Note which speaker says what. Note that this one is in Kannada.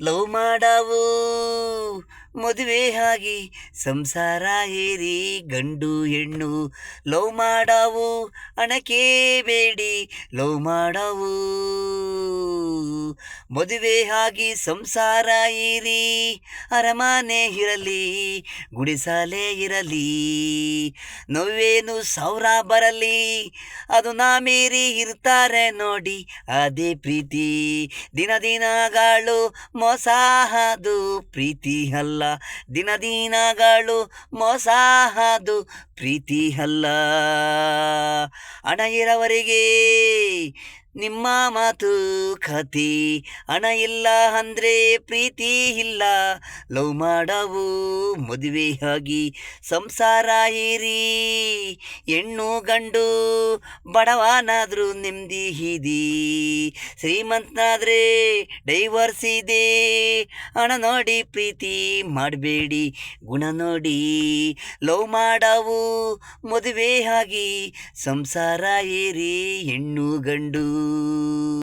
Speaker 1: ಲವ್ ಮಾಡಾವು ಮದುವೆ ಆಗಿ ಸಂಸಾರ ಏರಿ ಗಂಡು ಹೆಣ್ಣು ಲವ್ ಮಾಡಾವು ಹಣಕ್ಕೆ ಬೇಡಿ ಲವ್ ಮಾಡಾವು ಮದುವೆ ಆಗಿ ಸಂಸಾರ ಏರಿ ಅರಮನೆ ಇರಲಿ ಗುಡಿಸಲೇ ಇರಲಿ ನೋವೇನು ಸಾವಿರ ಬರಲಿ ಅದು ನಾ ಮೀರಿ ಇರ್ತಾರೆ ನೋಡಿ ಅದೇ ಪ್ರೀತಿ ದಿನ ದಿನಗಳು ಮೋಸ ಅದು ಪ್ರೀತಿ ಅಲ್ಲ ದಿನ ದಿನಗಳು ಮೋಸ ಅದು ಪ್ರೀತಿ ಅಲ್ಲ ಹಣ ಇರೋವರೆಗೆ ನಿಮ್ಮ ಮಾತು ಕತೆ ಹಣ ಇಲ್ಲ ಅಂದ್ರೆ ಪ್ರೀತಿ ಇಲ್ಲ ಲವ್ ಮಾಡವು ಮದುವೆ ಆಗಿ ಸಂಸಾರ ಏರಿ ಹೆಣ್ಣು ಗಂಡು ಬಡವನಾದ್ರೂ ನೆಮ್ಮದಿ ಇದೆ ಶ್ರೀಮಂತನಾದ್ರೆ ಡೈವರ್ಸ್ ಇದೆ ಹಣ ನೋಡಿ ಪ್ರೀತಿ ಮಾಡಬೇಡಿ ಗುಣ ನೋಡಿ ಲವ್ ಮಾಡವು ಮದುವೆ ಆಗಿ ಸಂಸಾರ ಏರಿ ಹೆಣ್ಣು ಗಂಡು